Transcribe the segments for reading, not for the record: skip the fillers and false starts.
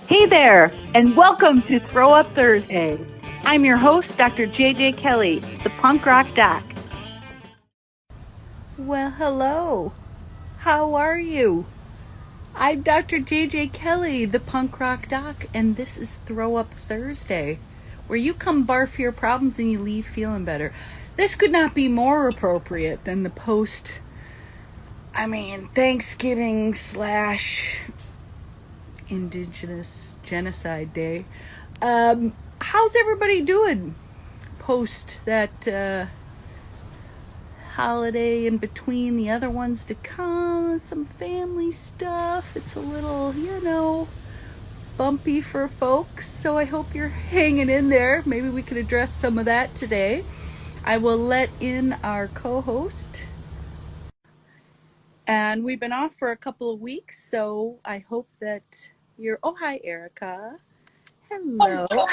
Hey there, and welcome to Throw Up Thursday. I'm your host, Dr. JJ Kelly, the punk rock doc. Well, hello. How are you? I'm Dr. JJ Kelly, the punk rock doc, and this is Throw Up Thursday, where you come barf your problems and you leave feeling better. This could not be more appropriate than the Thanksgiving / Indigenous Genocide Day. How's everybody doing post that holiday in between the other ones to come? Some family stuff. It's a little, bumpy for folks, so I hope you're hanging in there. Maybe we could address some of that today. I will let in our co-host. And we've been off for a couple of weeks, so I hope that you're... Oh, hi, Erica. Hello. To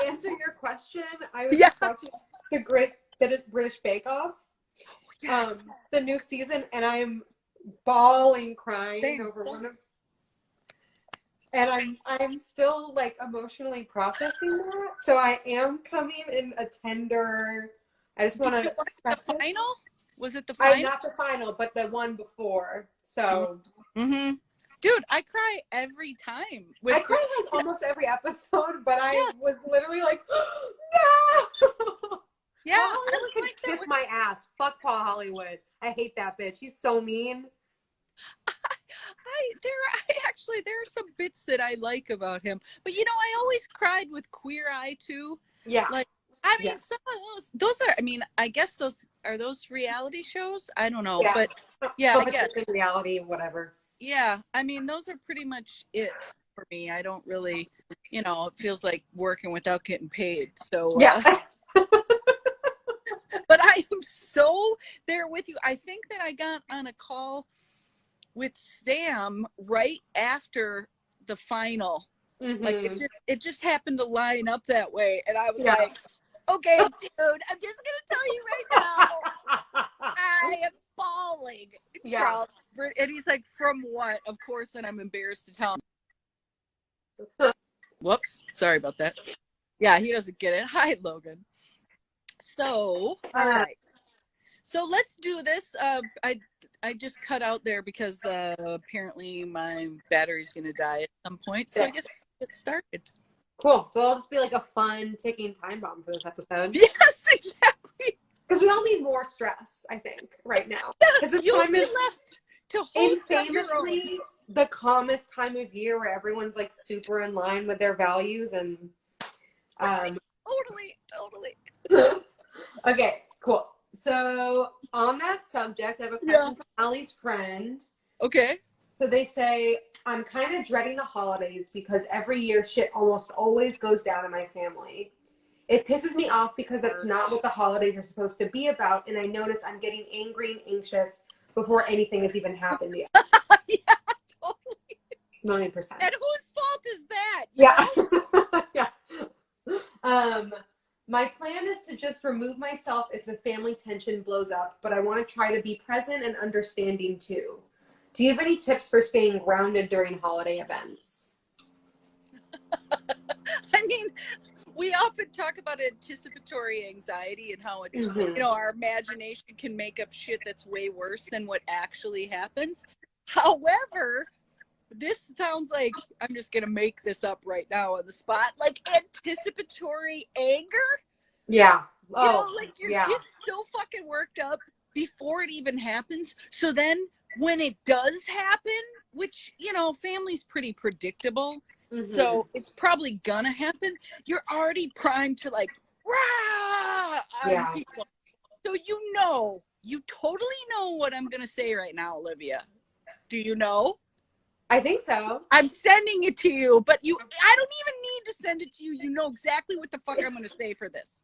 answer your question, I was just watching the British Bake Off, the new season, and I'm bawling, crying over one of, and I'm still like emotionally processing that. So I am coming in a tender. I just want to watch the final. Was it the final? Not the final, but the one before. So. Mm-hmm. Dude, I cry every time. I cry like almost every episode, but I was literally like, no! Yeah, I was like, kiss my ass. Fuck Paul Hollywood. I hate that bitch. He's so mean. There are some bits that I like about him, but I always cried with Queer Eye too. Yeah. Some of those are. I guess those are reality shows. I don't know, but I guess reality, whatever. Yeah, those are pretty much it for me. I don't really, it feels like working without getting paid. So, but I am so there with you. I think that I got on a call with Sam right after the final. Mm-hmm. Like it just happened to line up that way. And I was like, okay, dude, I'm just going to tell you right now, I am bawling. Yeah. And he's like, from what? Of course, and I'm embarrassed to tell him. Whoops. Sorry about that. Yeah, he doesn't get it. Hi, Logan. So, all right. So let's do this. I just cut out there because apparently my battery's going to die at some point. So I guess we'll get started. Cool. So it'll just be like a fun ticking time bomb for this episode. Yes, exactly. Because we all need more stress, I think, right now. Because this time is left to hold famously the calmest time of year where everyone's like super in line with their values and Totally. Okay, cool. So on that subject, I have a question from Allie's friend. Okay. So they say, I'm kind of dreading the holidays because every year shit almost always goes down in my family. It pisses me off because that's not what the holidays are supposed to be about, and I notice I'm getting angry and anxious before anything has even happened yet. Yeah, totally. 1,000,000%. And whose fault is that? Yeah. My plan is to just remove myself if the family tension blows up, but I want to try to be present and understanding too. Do you have any tips for staying grounded during holiday events? We often talk about anticipatory anxiety and how it's, our imagination can make up shit that's way worse than what actually happens. However, this sounds like, I'm just going to make this up right now on the spot, like anticipatory anger. Yeah. You're getting so fucking worked up before it even happens. So then when it does happen, which, family's pretty predictable. Mm-hmm. So it's probably gonna happen. You're already primed to like, rah! People. So you totally know what I'm gonna say right now, Olivia. Do you know? I think so. I'm sending it to you, but I don't even need to send it to you. You know exactly what the fuck I'm gonna say for this.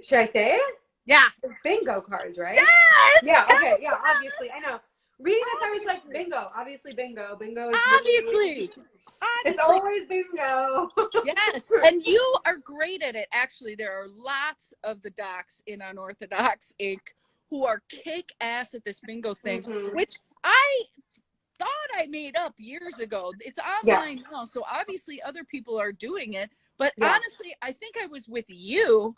Should I say it? Yeah. It's bingo cards, right? Yes! Yeah, okay, yeah, obviously. I know. Reading this, I was like, bingo. Obviously, bingo. Bingo is obviously. It's always bingo. Yes, and you are great at it. Actually, there are lots of the docs in Unorthodox Inc. who are kick ass at this bingo thing, which I thought I made up years ago. It's online now, so obviously other people are doing it. But honestly, I think I was with you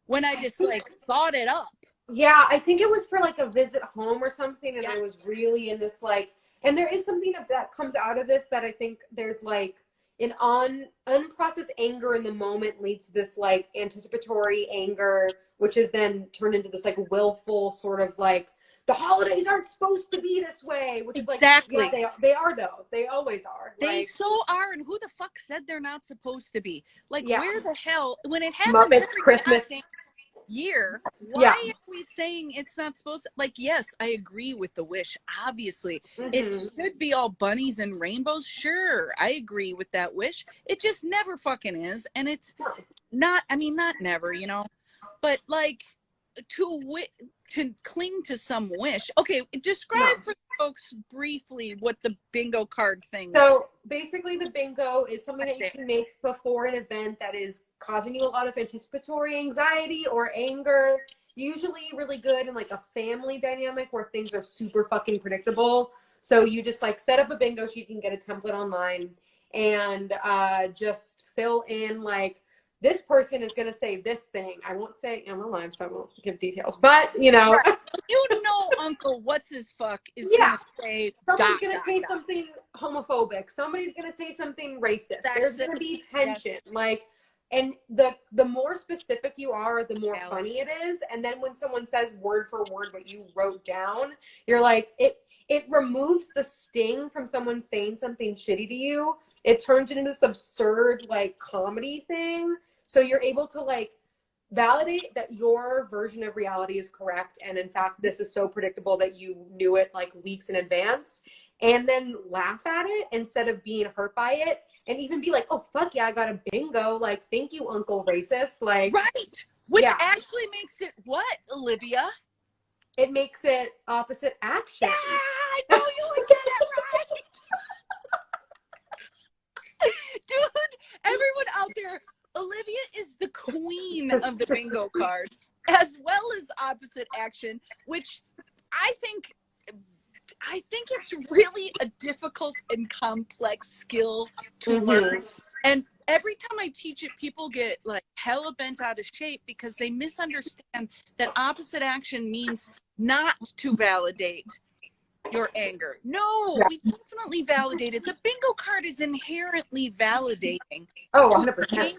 when I just like thought it up. Yeah, I think it was for like a visit home or something, and I was really in this like, and there is something that comes out of this that I think there's like an unprocessed anger in the moment leads to this like anticipatory anger, which is then turned into this like willful sort of like, the holidays aren't supposed to be this way, which is like, yeah, they are though. They always are. They like, so are, and who the fuck said they're not supposed to be? Like, where the hell, when it happens Muppets every Christmas year, why are we saying it's not supposed to? Like, yes, I agree with the wish. Obviously, it should be all bunnies and rainbows. Sure, I agree with that wish. It just never fucking is, and it's not. I mean, not never, you know, but like to cling to some wish. Okay, describe for folks briefly what the bingo card thing is. So basically the bingo is something that you can make before an event that is causing you a lot of anticipatory anxiety or anger, usually really good in like a family dynamic where things are super fucking predictable. So you just like set up a bingo so you can get a template online and just fill in like, this person is going to say this thing. I won't say I'm alive, so I won't give details. But, you know. Right. You know Uncle What's-His-Fuck is going to say someone's going to say something homophobic. Somebody's going to say something racist. There's going to be tension. Like, and the more specific you are, the more funny it is. And then when someone says word for word what you wrote down, you're like, it removes the sting from someone saying something shitty to you. It turns into this absurd, like, comedy thing. So you're able to, like, validate that your version of reality is correct. And, in fact, this is so predictable that you knew it, like, weeks in advance. And then laugh at it instead of being hurt by it. And even be like, oh, fuck yeah, I got a bingo. Like, thank you, Uncle Racist. Like, right. Which actually makes it what, Olivia? It makes it opposite action. Yeah, I know you would get it right. Dude, everyone out there, Olivia is the queen of the bingo card, as well as opposite action, which I think it's really a difficult and complex skill to learn. And every time I teach it, people get like hella bent out of shape because they misunderstand that opposite action means not to validate your anger. No, we definitely validated. The bingo card is inherently validating. Oh, 100%.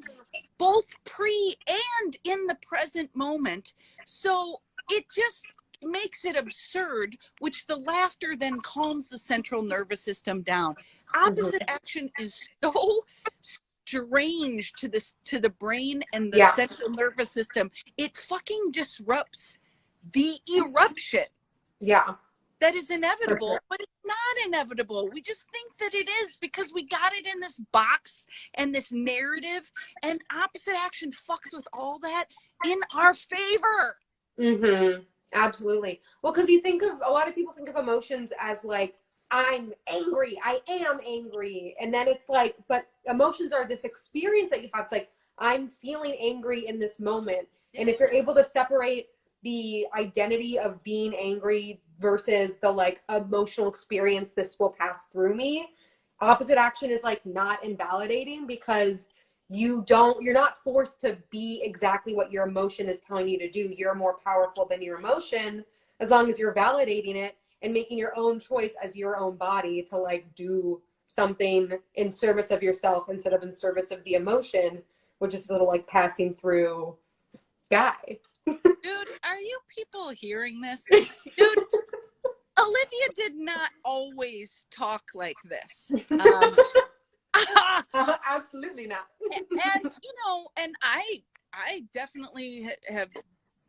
Both pre and in the present moment. So it just makes it absurd, which the laughter then calms the central nervous system down. Opposite action is so strange to the brain and the central nervous system. It fucking disrupts the eruption. Yeah. That is inevitable, but it's not inevitable. We just think that it is because we got it in this box and this narrative, and opposite action fucks with all that in our favor. Absolutely. Well, because you think of, a lot of people think of emotions as like, I'm angry, I am angry. And then it's like, but emotions are this experience that you have. It's like, I'm feeling angry in this moment. And if you're able to separate the identity of being angry versus the like emotional experience this will pass through me, opposite action is like not invalidating because you're not forced to be exactly what your emotion is telling you to do. You're more powerful than your emotion as long as you're validating it and making your own choice as your own body to like do something in service of yourself instead of in service of the emotion, which is a little like passing through guy. Dude, are you people hearing this? Dude, Olivia did not always talk like this. Absolutely not. And you know, and I definitely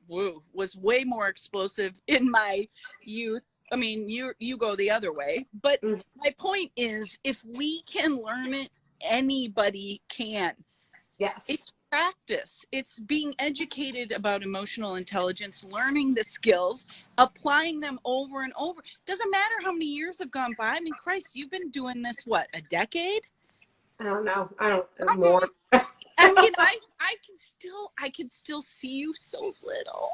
was way more explosive in my youth. I mean, you go the other way, but my point is, if we can learn it, anybody can. Yes. It's practice. It's being educated about emotional intelligence, learning the skills, applying them over and over. Doesn't matter how many years have gone by. I mean, Christ, you've been doing this, what, a decade? I don't know. I don't more. I mean, I can still see you so little.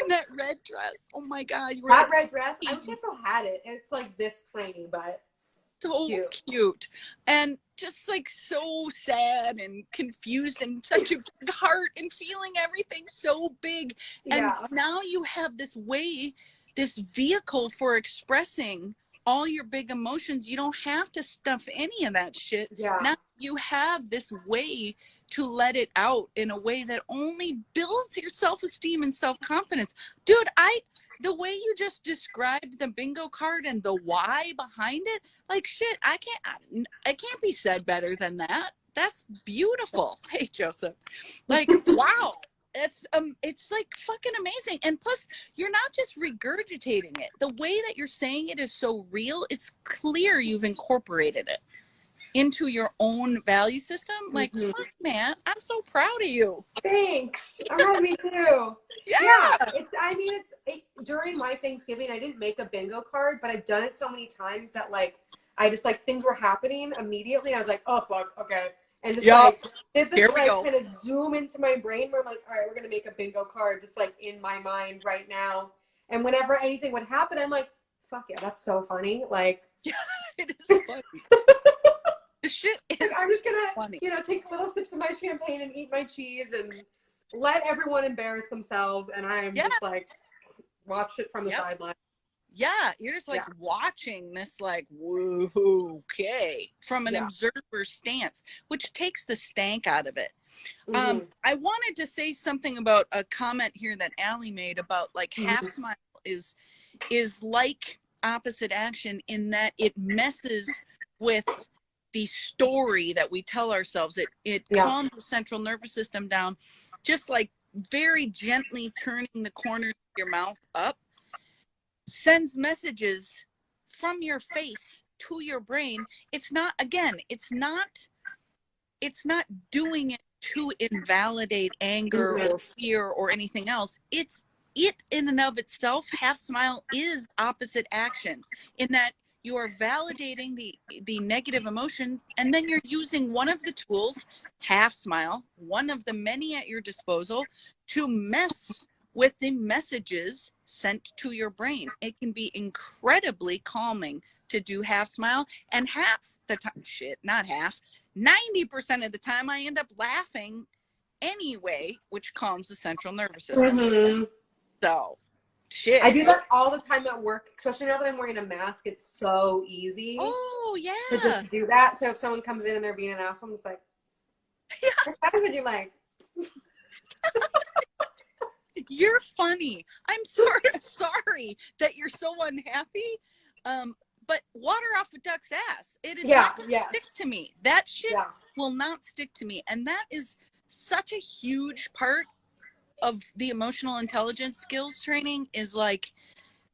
in that red dress. Oh my God. You were that red dress. I wish I still had it. It's like this tiny, but so cute. And just like so sad and confused and such a big heart and feeling everything so big. And now you have this way, this vehicle for expressing all your big emotions. You don't have to stuff any of that shit. Now you have this way to let it out in a way that only builds your self-esteem and self-confidence. Dude, the way you just described the bingo card and the why behind it, like shit, I can't be said better than that. That's beautiful. Hey, Joseph. Like, wow. It's like fucking amazing. And plus, you're not just regurgitating it. The way that you're saying it is so real. It's clear you've incorporated it into your own value system. Like, fuck, man, I'm so proud of you. Thanks. I'm proud of me too. Yeah. During my Thanksgiving, I didn't make a bingo card, but I've done it so many times that like I just like things were happening immediately. I was like, oh fuck, okay. And just like did this like kind of zoom into my brain where I'm like, all right, we're gonna make a bingo card just like in my mind right now. And whenever anything would happen, I'm like, fuck yeah, that's so funny. Like it is funny. The shit is like, I'm just gonna funny. Take little sips of my champagne and eat my cheese and let everyone embarrass themselves, and I'm just like watch it from the sideline. Yeah, you're just like watching this like, whoa, okay, from an observer stance, which takes the stank out of it. I wanted to say something about a comment here that Allie made about like half smile is like opposite action in that it messes with the story that we tell ourselves. It calms the central nervous system down, just like very gently turning the corners of your mouth up sends messages from your face to your brain. It's not doing it to invalidate anger or fear or anything else. It in and of itself, half smile is opposite action in that you are validating the negative emotions, and then you're using one of the tools, half smile, one of the many at your disposal, to mess with the messages sent to your brain. It can be incredibly calming to do half smile, and half the time, 90% of the time I end up laughing anyway, which calms the central nervous system. So shit. I do that all the time at work, especially now that I'm wearing a mask. It's so easy. Oh, yeah. To just do that. So if someone comes in and they're being an asshole, I'm just like, what would you like? You're funny. I'm sort of sorry that you're so unhappy. But water off a duck's ass. It is not going to stick to me. That shit will not stick to me. And that is such a huge part of the emotional intelligence skills training, is like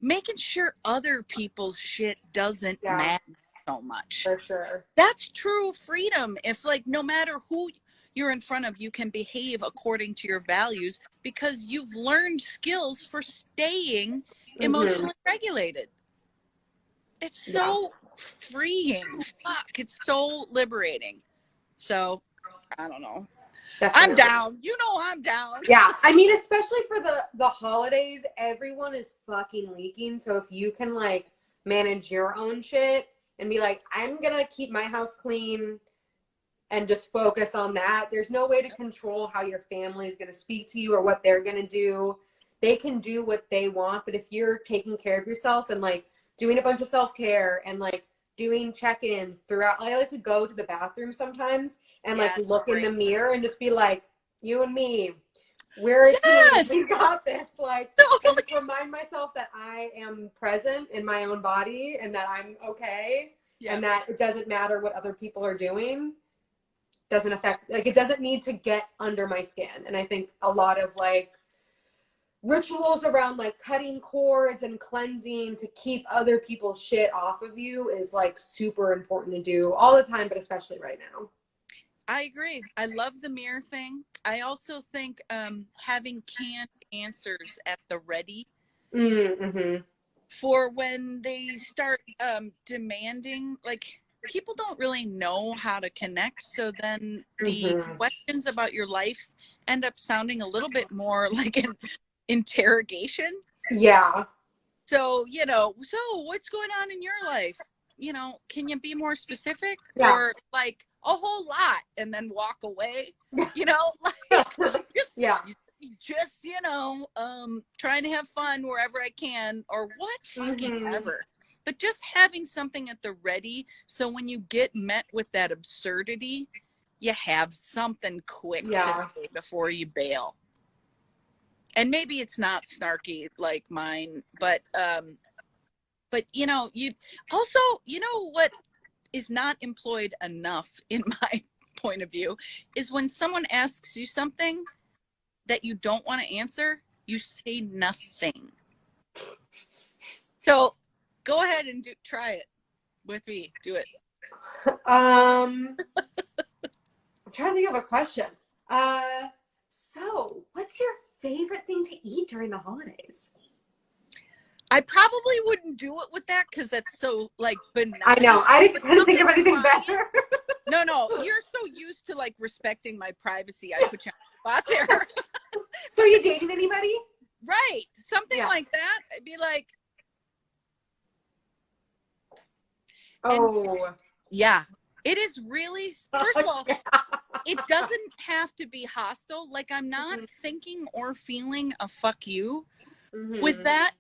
making sure other people's shit doesn't matter so much. For sure. That's true freedom. If like no matter who you're in front of, you can behave according to your values because you've learned skills for staying emotionally regulated. It's so freeing. Fuck, it's so liberating. So, I don't know. Definitely. I'm down. You know I'm down. Yeah, I mean, especially for the holidays, everyone is fucking leaking. So if you can like manage your own shit and be like, I'm gonna keep my house clean and just focus on that. There's no way to control how your family is gonna speak to you or what they're gonna do. They can do what they want, but if you're taking care of yourself and like doing a bunch of self-care and like doing check-ins throughout. I like to go to the bathroom sometimes and like look in the mirror and just be like, you and me, where is he? We got this. Like, and remind myself that I am present in my own body and that I'm okay and that it doesn't matter what other people are doing. Doesn't affect, like, it doesn't need to get under my skin. And I think a lot of like rituals around like cutting cords and cleansing to keep other people's shit off of you is like super important to do all the time, but especially right now. I agree. I love the mirror thing. I also think having canned answers at the ready for when they start demanding, like people don't really know how to connect. So then the questions about your life end up sounding a little bit more like an interrogation. Yeah. So, so what's going on in your life? Can you be more specific? Yeah. Or like a whole lot and then walk away? Like just trying to have fun wherever I can, or what fucking ever. But just having something at the ready, so when you get met with that absurdity, you have something quick to say before you bail. And maybe it's not snarky like mine, but you also, what is not employed enough in my point of view is when someone asks you something that you don't want to answer, you say nothing. So go ahead and try it with me. Do it. I'm trying to think of a question. So what's your favorite thing to eat during the holidays? I probably wouldn't do it with that because that's so like banal. I know. I couldn't think of anything better. No, you're so used to like respecting my privacy. I put you on the spot there. So are you dating anybody? Right. Something like that. I'd be like, yeah. It is really, first of all, it doesn't have to be hostile. Like, I'm not thinking or feeling a fuck you. With that,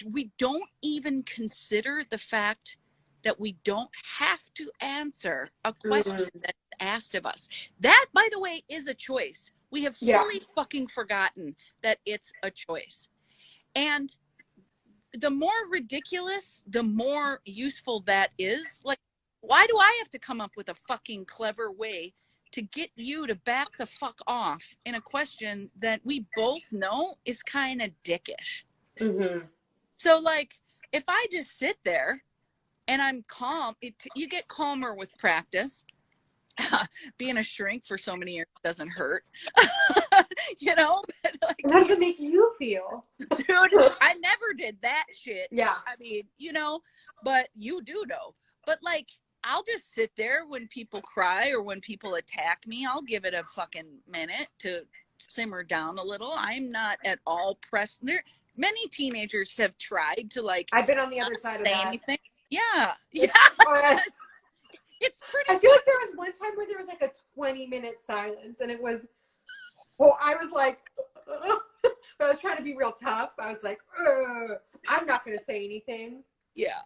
we don't even consider the fact that we don't have to answer a question that's asked of us. That, by the way, is a choice. We have fully fucking forgotten that it's a choice. And the more ridiculous, the more useful that is. Like, why do I have to come up with a fucking clever way to get you to back the fuck off in a question that we both know is kind of dickish? So, like, if I just sit there and I'm calm, you get calmer with practice. Being a shrink for so many years doesn't hurt. But like, how does it make you feel? Dude, I never did that shit. Yeah. I mean, but you do know. But like, I'll just sit there when people cry or when people attack me. I'll give it a fucking minute to simmer down a little. I'm not at all pressed. Many teenagers have tried to like. I've been on the other side of that. Anything. Yeah. It's pretty. I feel like there was one time where there was like a 20-minute silence, and it was. Well, I was like, but I was trying to be real tough. I was like, I'm not going to say anything. Yeah.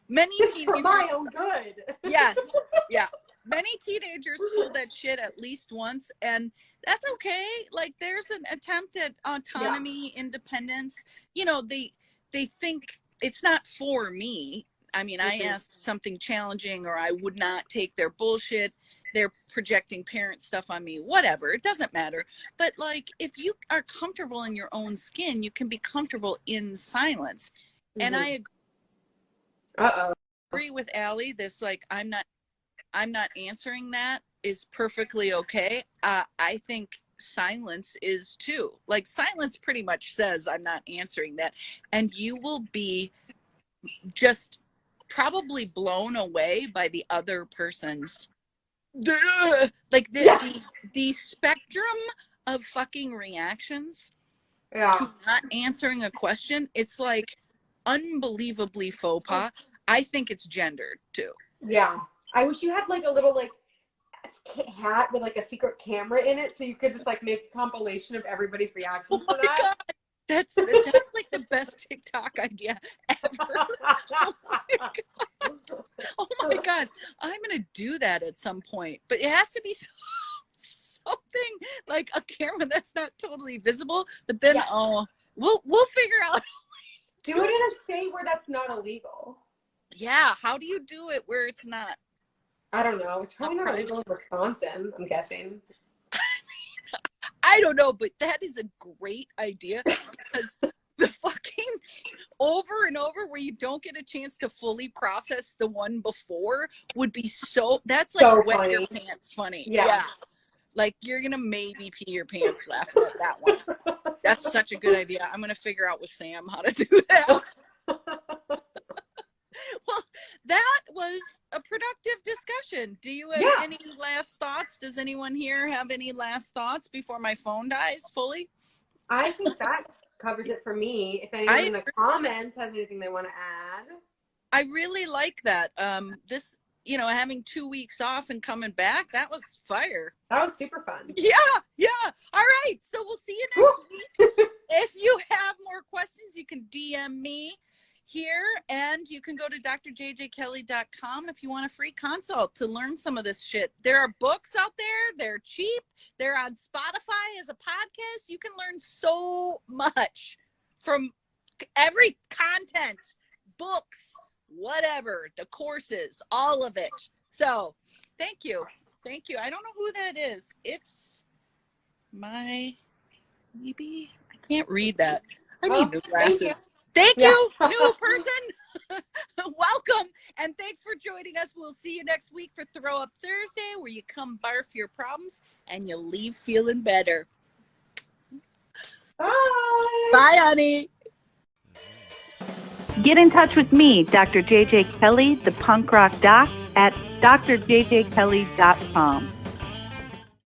Many teenagers for my own good. Yes. Yeah. Many teenagers pull that shit at least once, and that's okay. Like, there's an attempt at autonomy, independence. They think it's not for me. I mean, I asked something challenging, or I would not take their bullshit. They're projecting parent stuff on me, whatever. It doesn't matter. But like, if you are comfortable in your own skin, you can be comfortable in silence. And I agree with Allie. This, like, I'm not answering that is perfectly okay. I think silence is too. Like, silence pretty much says I'm not answering that. And you will be just probably blown away by the other person's like the spectrum of fucking reactions to not answering a question. It's like unbelievably faux pas. I think it's gendered too. Yeah. I wish you had like a little like hat with like a secret camera in it, so you could just like make a compilation of everybody's reactions to that. God. That's like the best TikTok idea ever. Oh my God. I'm going to do that at some point, but it has to be something like a camera that's not totally visible, but then, we'll figure out. Do it in a state where that's not illegal. Yeah. How do you do it where it's not? I don't know. It's probably not illegal in Wisconsin, I'm guessing. I don't know, but that is a great idea, because the fucking over and over where you don't get a chance to fully process the one before would be that's like so wet your pants funny. Yeah. Like, you're going to maybe pee your pants laughing at that one. That's such a good idea. I'm going to figure out with Sam how to do that. Well, that was a productive discussion. Do you have any last thoughts? Does anyone here have any last thoughts before my phone dies fully? I think that covers it for me. If anyone in the comments has anything they want to add. I really like that. This, having 2 weeks off and coming back, that was fire. That was super fun. Yeah. All right. So we'll see you next week. If you have more questions, you can DM me here, and you can go to drjjkelly.com if you want a free consult to learn some of this shit. There are books out there. They're cheap. They're on Spotify as a podcast. You can learn so much from every content, books, whatever, the courses, all of it. So thank you. I don't know who that is. It's maybe I can't read that. I need new glasses. Thank you, new person. Welcome, and thanks for joining us. We'll see you next week for Throw Up Thursday, where you come barf your problems and you leave feeling better. Bye. Bye, honey. Get in touch with me, Dr. JJ Kelly, the punk rock doc, at drjjkelly.com.